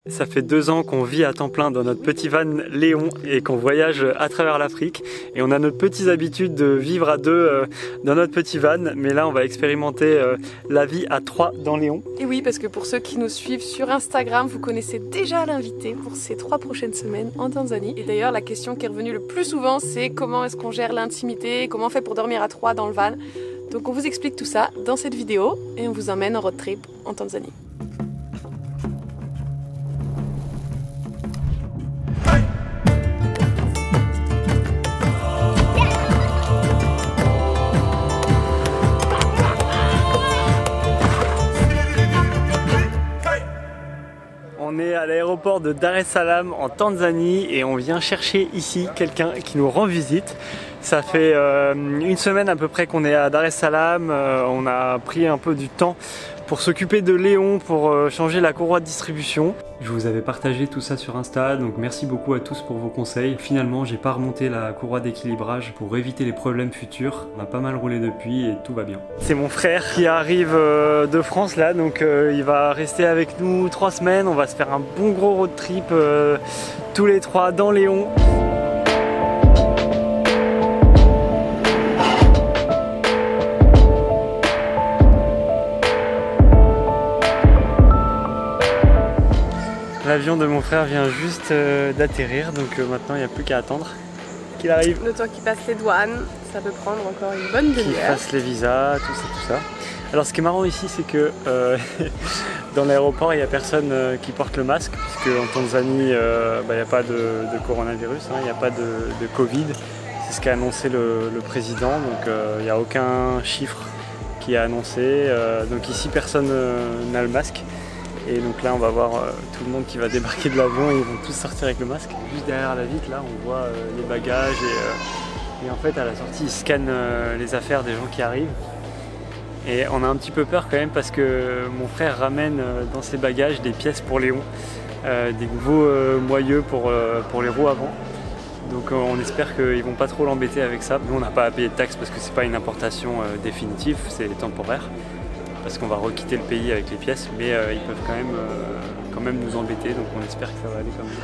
Ça fait 2 ans qu'on vit à temps plein dans notre petit van Léon et qu'on voyage à travers l'Afrique. Et on a nos petites habitudes de vivre à 2 dans notre petit van. Mais là, on va expérimenter la vie à 3 dans Léon. Et oui, parce que pour ceux qui nous suivent sur Instagram, vous connaissez déjà l'invité pour ces 3 prochaines semaines en Tanzanie. Et d'ailleurs, la question qui est revenue le plus souvent, c'est comment est-ce qu'on gère l'intimité, comment on fait pour dormir à 3 dans le van. Donc on vous explique tout ça dans cette vidéo et on vous emmène en road trip en Tanzanie. On est à l'aéroport de Dar es Salaam en Tanzanie et on vient chercher ici quelqu'un qui nous rend visite. Ça fait 1 semaine à peu près qu'on est à Dar es Salaam. On a pris un peu du temps pour s'occuper de Léon, pour changer la courroie de distribution. Je vous avais partagé tout ça sur Insta, donc merci beaucoup à tous pour vos conseils. Finalement, j'ai pas remonté la courroie d'équilibrage pour éviter les problèmes futurs. On a pas mal roulé depuis et tout va bien. C'est mon frère qui arrive de France là, donc il va rester avec nous 3 semaines. On va se faire un bon gros road trip tous les 3 dans Léon. L'avion de mon frère vient juste d'atterrir, donc maintenant il n'y a plus qu'à attendre qu'il arrive. Le temps qu'il passe les douanes, ça peut prendre encore une bonne demi-heure. Qu'il fasse les visas, tout ça. Alors ce qui est marrant ici, c'est que dans l'aéroport, il n'y a personne qui porte le masque, puisque en Tanzanie, il n'y a pas de coronavirus, il n'y a pas de Covid. C'est ce qu'a annoncé le président, donc il n'y a aucun chiffre qui est annoncé. Donc ici, personne n'a le masque. Et donc là on va voir tout le monde qui va débarquer de l'avion et ils vont tous sortir avec le masque. Juste derrière la vitre là on voit les bagages et en fait à la sortie ils scannent les affaires des gens qui arrivent. Et on a un petit peu peur quand même parce que mon frère ramène dans ses bagages des pièces pour Léon, des nouveaux moyeux pour les roues avant. Donc on espère qu'ils vont pas trop l'embêter avec ça. Nous on n'a pas à payer de taxes parce que c'est pas une importation définitive, c'est temporaire. Parce qu'on va requitter le pays avec les pièces, mais ils peuvent quand même nous embêter, donc on espère que ça va aller quand même.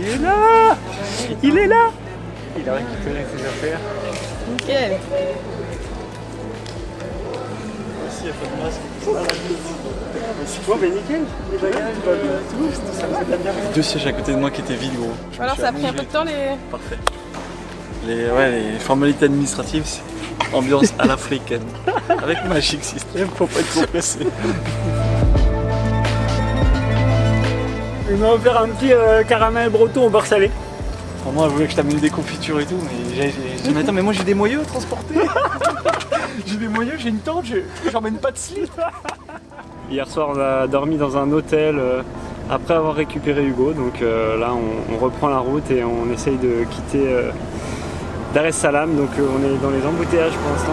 Il est là! Il est là! Il a récupéré ses affaires. Nickel! Ici, il n'y a pas de masque. C'est quoi, mais nickel! Les bagages, tout ça me fait bien. 2 sièges à côté de moi qui étaient vides, gros. Alors ça a pris un peu de temps les... Parfait. Les formalités administratives, c'est ambiance à l'africaine. Avec Magic System, faut pas être trop pressé. Ils m'ont offert un petit caramel breton au beurre salé. Moi, je voulais que je t'amène des confitures et tout, mais j'ai dit, attends, mais moi j'ai des moyeux à transporter. J'ai des moyeux, j'ai une tente, j'emmène pas de slip. Hier soir, on a dormi dans un hôtel après avoir récupéré Hugo. Donc là, on reprend la route et on essaye de quitter Dar es Salaam. Donc on est dans les embouteillages pour l'instant.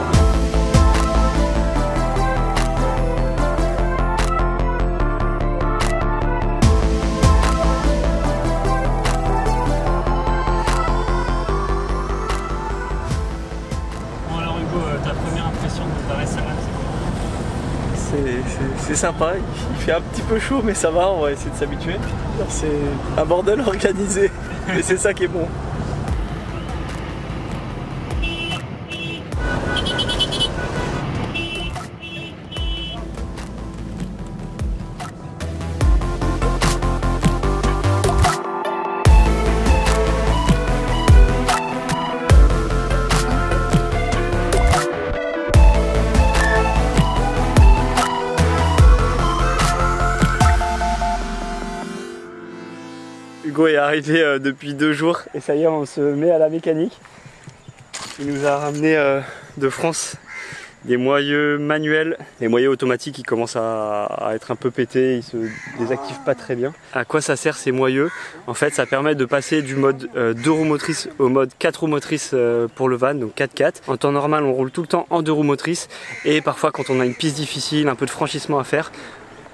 Bon alors Hugo, ta première impression de Dar es Salaam, c'est quoi? C'est sympa, il fait un petit peu chaud, mais ça va, on va essayer de s'habituer. C'est un bordel organisé, et c'est ça qui est bon. Hugo est arrivé depuis 2 jours et ça y est, on se met à la mécanique. Il nous a ramené de France des moyeux manuels. Les moyeux automatiques ils commencent à être un peu pétés, ils se désactivent pas très bien. À quoi ça sert ces moyeux? En fait ça permet de passer du mode 2 roues motrices au mode 4 roues motrices pour le van, donc 4x4. En temps normal on roule tout le temps en 2 roues motrices et parfois quand on a une piste difficile, un peu de franchissement à faire,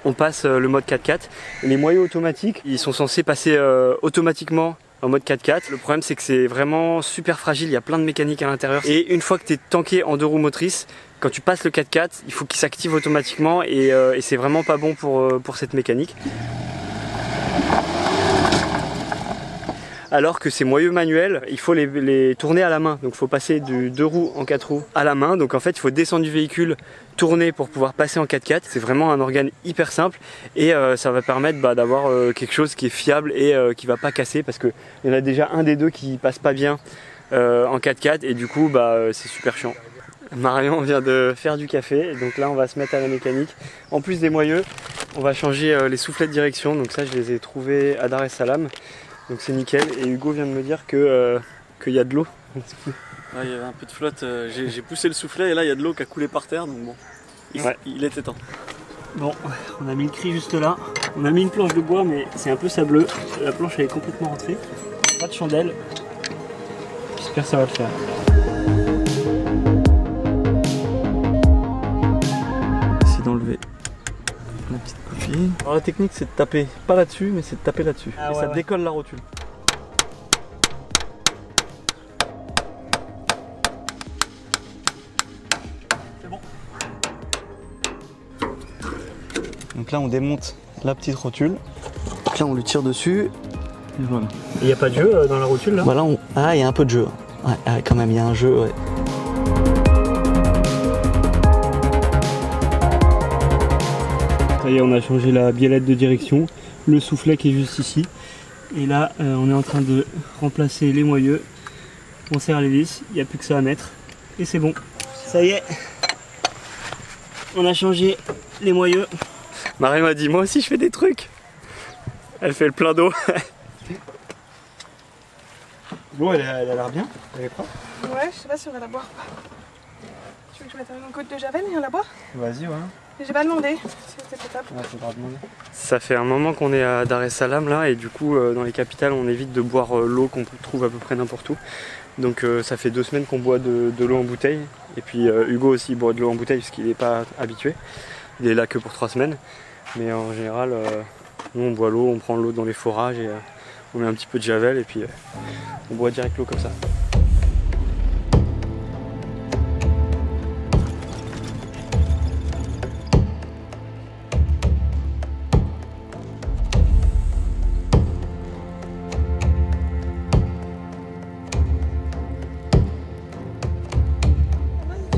on passe le mode 4x4. Les moyeux automatiques, ils sont censés passer automatiquement en mode 4x4. Le problème c'est que c'est vraiment super fragile, il y a plein de mécanique à l'intérieur. Et une fois que tu es tanké en 2 roues motrices, quand tu passes le 4x4, il faut qu'il s'active automatiquement et c'est vraiment pas bon pour cette mécanique. alors que ces moyeux manuels, il faut les tourner à la main. Donc il faut passer de 2 roues en 4 roues à la main. Donc en fait il faut descendre du véhicule, tourner pour pouvoir passer en 4x4. C'est vraiment un organe hyper simple et ça va permettre d'avoir quelque chose qui est fiable et qui va pas casser, parce qu'il y en a déjà un des deux qui passe pas bien en 4x4 et du coup c'est super chiant. Marion vient de faire du café, donc là on va se mettre à la mécanique. En plus des moyeux, on va changer les soufflets de direction, donc ça je les ai trouvés à Dar es Salaam, donc c'est nickel. Et Hugo vient de me dire qu'il y a de l'eau. Ouais, il y avait un peu de flotte, j'ai poussé le soufflet et là il y a de l'eau qui a coulé par terre, donc bon, il était temps. Bon, on a mis le cri juste là, on a mis une planche de bois mais c'est un peu sableux, la planche elle est complètement rentrée, pas de chandelle, j'espère que ça va le faire. D'enlever la petite coquille. Alors la technique c'est de taper pas là-dessus mais c'est de taper là-dessus et ça décolle la rotule. C'est bon. Donc là on démonte la petite rotule. Donc là on lui tire dessus et voilà. Il n'y a pas de jeu dans la rotule là? Voilà, ah il y a un peu de jeu. Ouais, quand même il y a un jeu. Ouais. Ça y est, on a changé la biellette de direction, le soufflet qui est juste ici. Et là, on est en train de remplacer les moyeux. On serre les vis, il n'y a plus que ça à mettre. Et c'est bon. Ça y est, on a changé les moyeux. Marie m'a dit, moi aussi je fais des trucs. Elle fait le plein d'eau. Bon, elle a l'air bien, elle est propre. Ouais, je sais pas si on va la boire ou pas. Tu veux que je mette une goutte de javel et on la boit? Vas-y, ouais. J'ai pas demandé si c'était potable. Ouais, faudra demander. Ça fait un moment qu'on est à Dar es Salaam là, et du coup dans les capitales on évite de boire l'eau qu'on trouve à peu près n'importe où. Donc ça fait 2 semaines qu'on boit de l'eau en bouteille. Et puis Hugo aussi boit de l'eau en bouteille parce qu'il n'est pas habitué. Il est là que pour 3 semaines. Mais en général nous on boit l'eau, on prend l'eau dans les forages et on met un petit peu de javel et puis on boit direct l'eau comme ça.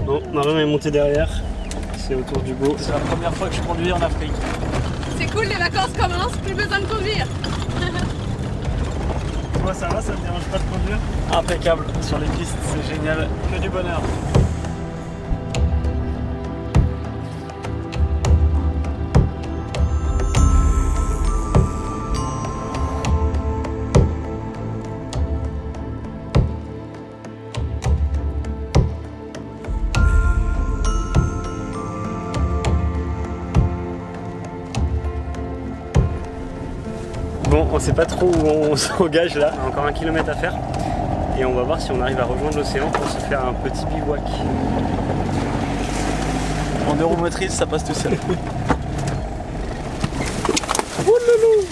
Bon, Marion est montée derrière, c'est au tour d'Hugo. C'est la première fois que je conduis en Afrique. C'est cool, les vacances commencent, plus besoin de conduire. Toi ça va, ça te dérange pas de conduire? Impeccable, sur les pistes, c'est génial, que du bonheur. Bon, on sait pas trop où on s'engage là, on a encore 1 kilomètre à faire et on va voir si on arrive à rejoindre l'océan pour se faire un petit bivouac. En neuromotrice, ça passe tout seul. Oh loulou!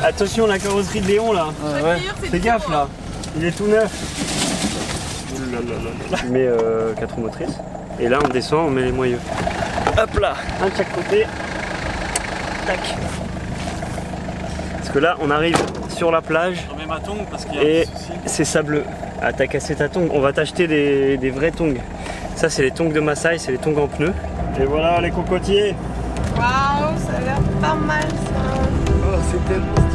Attention la carrosserie de Léon là, Ouais. fais gaffe là, il est tout neuf. Je mets 4 roues motrices et là on descend, on met les moyeux. Hop là, un de chaque côté. Tac. Parce que là on arrive sur la plage. Je remets ma tongue parce qu'il y a Et un souci. c'est sableux. Ah, t'as cassé ta tongue. On va t'acheter des vrais tongs. Ça c'est les tongs de Maasai, c'est les tongs en pneus. Et voilà les cocotiers. Waouh, ça a l'air pas mal ça. Oh, c'est tellement stylé.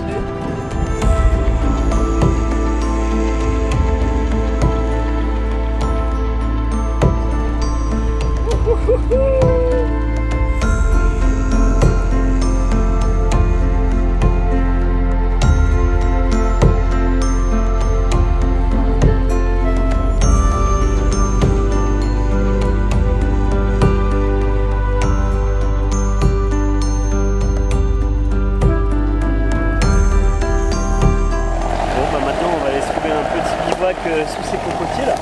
Sous ces cocotiers là.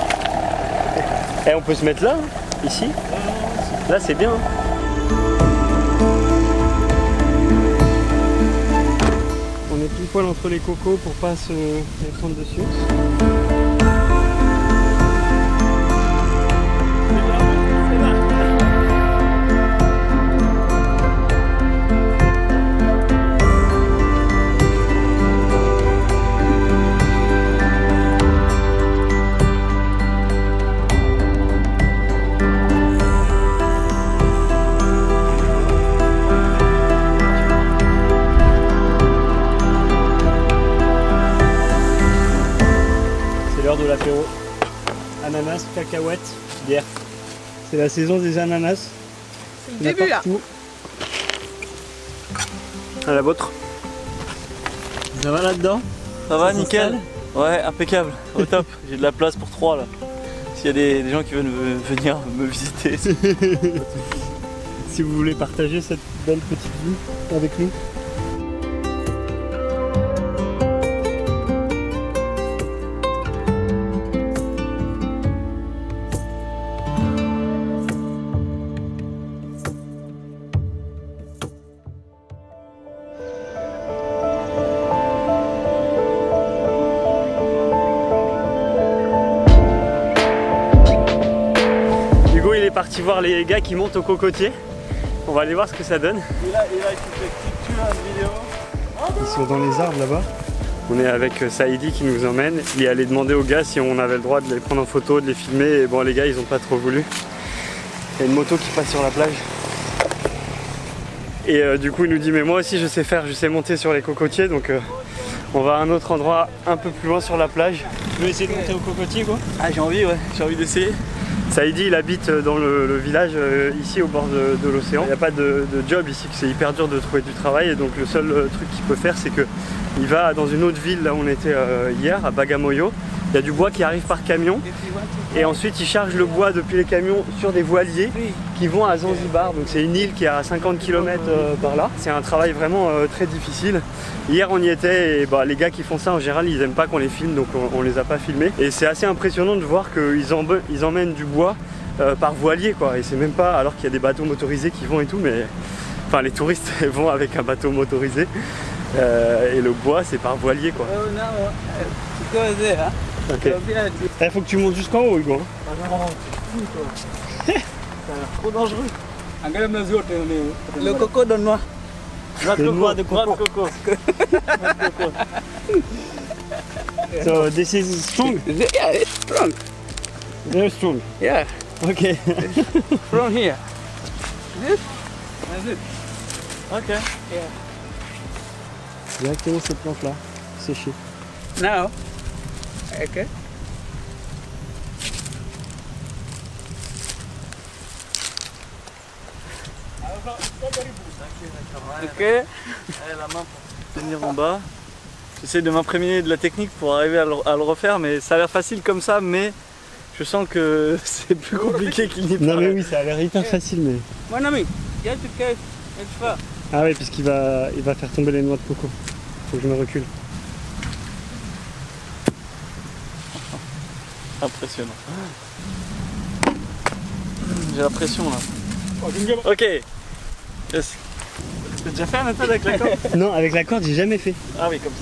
Et on peut se mettre là, hein, ici. Là c'est bien. On est pile poil entre les cocos pour pas se les prendre dessus. ananas, cacahuètes, bière. C'est la saison des ananas. C'est le début là. À la vôtre. Ça va là-dedans? Ça va, nickel? Ouais, impeccable, au top. J'ai de la place pour 3 là. S'il y a des gens qui veulent venir me visiter. Si vous voulez partager cette belle petite vue avec nous. Hugo il est parti voir les gars qui montent au cocotier. On va aller voir ce que ça donne. Et là, il fait une vidéo. Ils sont dans les arbres là-bas. On est avec Saïdi qui nous emmène. Il est allé demander aux gars si on avait le droit de les prendre en photo, de les filmer. Et bon, les gars, ils ont pas trop voulu. Il y a une moto qui passe sur la plage. Et du coup, il nous dit, mais moi aussi, je sais monter sur les cocotiers. Donc, on va à un autre endroit un peu plus loin sur la plage. Tu veux essayer de monter au cocotier, quoi? Ah, j'ai envie, ouais, j'ai envie d'essayer. Saïdi il habite dans le village ici au bord de l'océan. Il n'y a pas de job ici, c'est hyper dur de trouver du travail et donc le seul truc qu'il peut faire c'est qu'il va dans une autre ville là où on était hier, à Bagamoyo. Il y a du bois qui arrive par camion et ensuite il charge le bois depuis les camions sur des voiliers qui vont à Zanzibar. Donc c'est une île qui est à 50 km par là. C'est un travail vraiment très difficile. Hier on y était et bah, les gars qui font ça en général ils aiment pas qu'on les filme donc on les a pas filmés. Et c'est assez impressionnant de voir qu'ils emmènent du bois par voilier quoi. Et c'est même pas alors qu'il y a des bateaux motorisés qui vont et tout mais enfin les touristes vont avec un bateau motorisé et le bois c'est par voilier quoi. Ok. Il faut que tu montes jusqu'en haut Hugo. C'est trop dangereux. Le coco donne-moi. Noix de coco. So this is strong? Yeah, it's strong. Very strong. Yeah, Ok. from here. This? That's it. Ok. Yeah. Directement cette plante là, séchée. Now, okay. Ok. Allez, la main pour tenir en bas. J'essaie de m'imprégner de la technique pour arriver à le refaire, mais ça a l'air facile comme ça, mais je sens que c'est plus compliqué qu'il n'y paraît. Non mais oui, ça a l'air hyper facile mais... Mon ami, you have to catch extra. Ah oui, puisqu'il va faire tomber les noix de coco. Faut que je me recule. Impressionnant. J'ai la pression là. Ok. Yes. T'as déjà fait un méthode avec la corde? Non, avec la corde, j'ai jamais fait. Ah oui, comme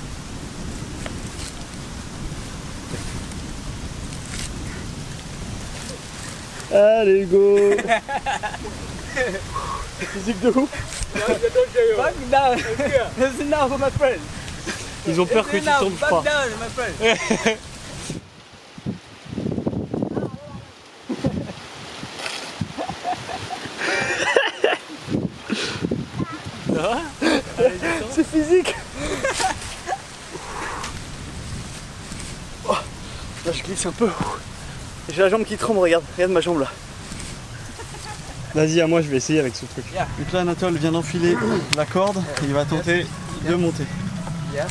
ça. Allez Hugo. Physique de ouf. Back down. This is now for my friend. Ils ont peur que tu tombes, je Back crois. down, my friend. C'est physique. Oh, là je glisse un peu. J'ai la jambe qui tremble, regarde ma jambe là. Vas-y, à moi je vais essayer avec ce truc. Donc là Anatole vient d'enfiler la corde et il va tenter de monter. Yes.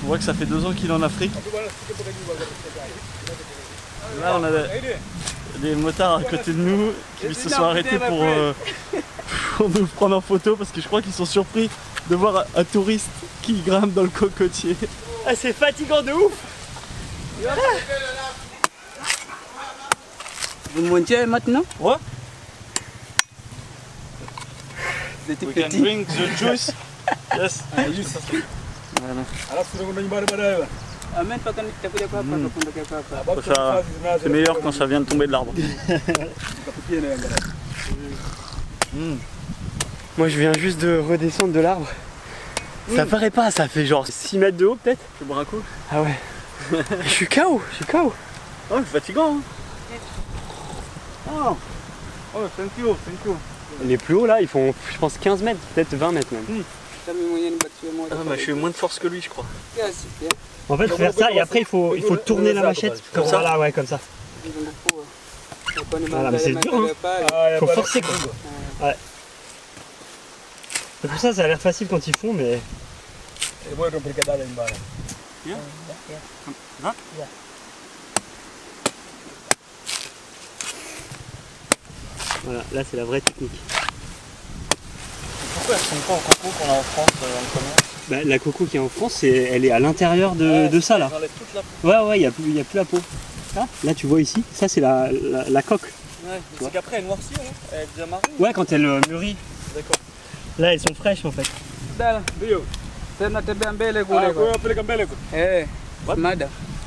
On voit que ça fait 2 ans qu'il est en Afrique. Là on a des motards à côté de nous qui se sont arrêtés pour nous prendre en photo parce que je crois qu'ils sont surpris de voir un touriste qui grimpe dans le cocotier. Ah, c'est fatigant de ouf. Vous montez maintenant? Ouais. Vous êtes We can petit. drink the juice. Yes. Voilà. Amen, pakan itakuja kwa hapa tukundoke kwa hapa. C'est meilleur quand ça vient de tomber de l'arbre. Moi je viens juste de redescendre de l'arbre. Ça paraît pas, ça fait genre 6 mètres de haut peut-être. Le braco. Ah ouais. Je suis KO, Oh, c'est fatigant. Hein. Oh. Oh, thank you. Les plus hauts là, ils font je pense 15 mètres, peut-être 20 mètres même. Ah bah je suis moins de force que lui je crois. En fait, il faut faire ça et après il faut tourner la machette comme ça. Voilà, ouais, comme ça. Voilà, mais c'est dur, hein. Faut forcer quoi. Ouais. C'est pour ça, ça a l'air facile quand ils font, mais. Voilà, là c'est la vraie technique. Pourquoi elles sont pas en coco qu'on a en France en commerce? Bah, la coco qui est en France, elle est à l'intérieur de ça là. Ouais, il n'y a plus la peau. Ah, là tu vois ici, ça c'est la coque. Ouais, c'est qu'après elle noircit, hein. Elle devient marron. Ouais, quand elle mûrit. D'accord. Là elles sont fraîches en fait.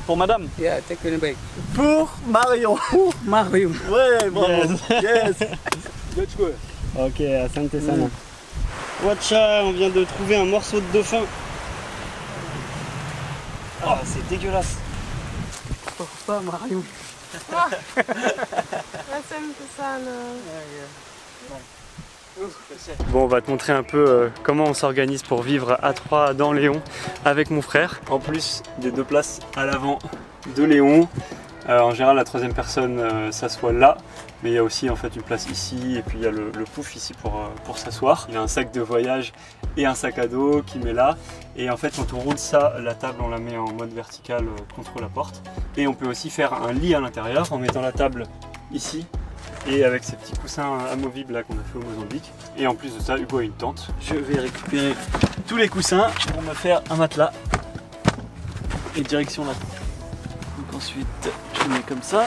Pour madame? Yeah, take it back. Pour Marion. Pour Mario. Ouais, bravo. Yes. Let's go. Ok, asante sana. Watcha, on vient de trouver un morceau de dauphin. Oh, c'est dégueulasse. Pour pas Mario. Bon, on va te montrer un peu comment on s'organise pour vivre à 3 dans Léon avec mon frère. En plus des 2 places à l'avant de Léon, en général la 3e personne s'assoit là, mais il y a aussi en fait une place ici et puis il y a le pouf ici pour s'asseoir. Il y a un sac de voyage et un sac à dos qui met là, et en fait quand on roule ça, la table on la met en mode vertical contre la porte, et on peut aussi faire un lit à l'intérieur en mettant la table ici et avec ces petits coussins amovibles là qu'on a fait au Mozambique. Et en plus de ça, Hugo a une tente. Je vais récupérer tous les coussins pour me faire un matelas et direction la tente. Donc ensuite je mets comme ça,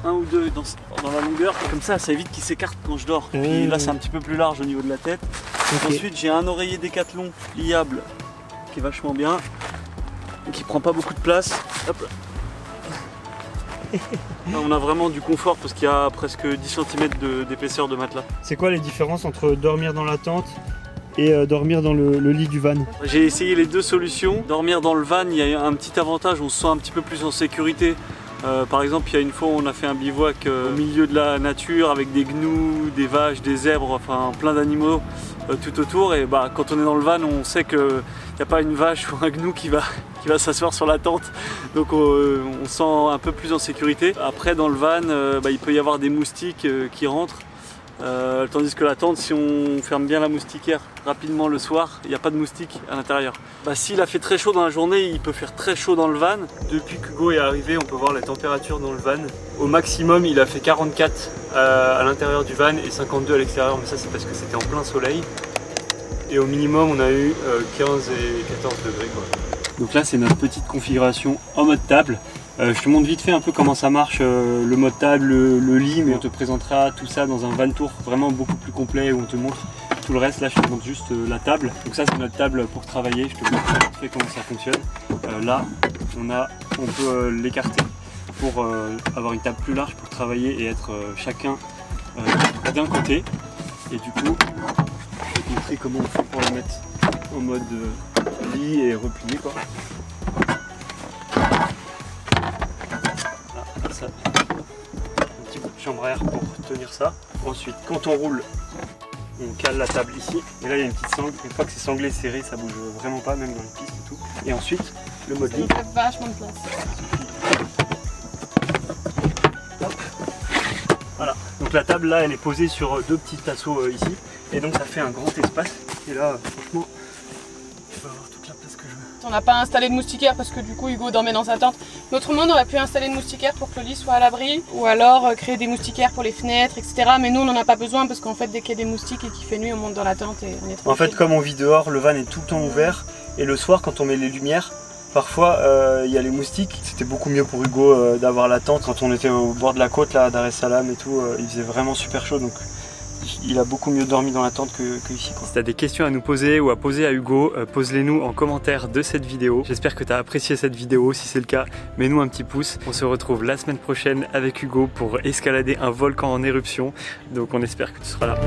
un ou deux dans la longueur, comme ça évite qu'il s'écarte quand je dors. Puis là c'est un petit peu plus large au niveau de la tête. Okay. Ensuite j'ai un oreiller Décathlon pliable qui est vachement bien, qui prend pas beaucoup de place. Hop là. Là, on a vraiment du confort parce qu'il y a presque 10 cm d'épaisseur de matelas. C'est quoi les différences entre dormir dans la tente et dormir dans le lit du van? J'ai essayé les 2 solutions. Dormir dans le van, il y a un petit avantage, on se sent un petit peu plus en sécurité. Par exemple, il y a une fois on a fait un bivouac au milieu de la nature avec des gnous, des vaches, des zèbres, enfin plein d'animaux tout autour, et bah, quand on est dans le van on sait qu'il n'y a pas une vache ou un gnou qui va s'asseoir sur la tente, donc on se sent un peu plus en sécurité. Après dans le van il peut y avoir des moustiques qui rentrent, tandis que la tente, si on ferme bien la moustiquaire rapidement le soir, il n'y a pas de moustiques à l'intérieur. S'il a fait très chaud dans la journée, il peut faire très chaud dans le van. Depuis qu'Hugo est arrivé, on peut voir la température dans le van. Au maximum, il a fait 44 à l'intérieur du van et 52 à l'extérieur, mais ça c'est parce que c'était en plein soleil. Et au minimum, on a eu 15 et 14 degrés quoi. Donc là, c'est notre petite configuration en mode table. Je te montre vite fait un peu comment ça marche, le mode table, le lit, mais on te présentera tout ça dans un van tour vraiment beaucoup plus complet où on te montre tout le reste. Là je te montre juste la table. Donc ça c'est notre table pour travailler, je te montre vite fait comment ça fonctionne. Là on peut l'écarter pour avoir une table plus large pour travailler et être chacun d'un côté. Et du coup je vais te montrer comment on fait pour la mettre en mode lit et replié quoi. Ça, un petit bout de chambre à air pour tenir ça. Ensuite, quand on roule, on cale la table ici. Et là, il y a une petite sangle. Une fois que c'est sanglé, serré, ça bouge vraiment pas, même dans les pistes et tout. Et ensuite, le mode lit. Ça a vachement de place. Hop. Voilà. Donc la table là, elle est posée sur 2 petits tasseaux ici. Et donc ça fait un grand espace. Et là, franchement, je peux avoir toute la place que je veux. On n'a pas installé de moustiquaire parce que du coup Hugo dormait dans sa tente. Mais autrement on aurait pu installer de moustiquaire pour que le lit soit à l'abri, ou alors créer des moustiquaires pour les fenêtres, etc. Mais nous on n'en a pas besoin parce qu'en fait dès qu'il y a des moustiques et qu'il fait nuit on monte dans la tente et on est tranquille. En fait comme on vit dehors, le van est tout le temps ouvert, et le soir quand on met les lumières, parfois il y a les moustiques. C'était beaucoup mieux pour Hugo d'avoir la tente. Quand on était au bord de la côte là, Dar es Salaam et tout, il faisait vraiment super chaud, donc il a beaucoup mieux dormi dans la tente que ici quoi. Si tu as des questions à nous poser ou à poser à Hugo, pose-les nous en commentaire de cette vidéo. J'espère que tu as apprécié cette vidéo. Si c'est le cas, mets-nous un petit pouce. On se retrouve la semaine prochaine avec Hugo pour escalader un volcan en éruption. Donc on espère que tu seras là.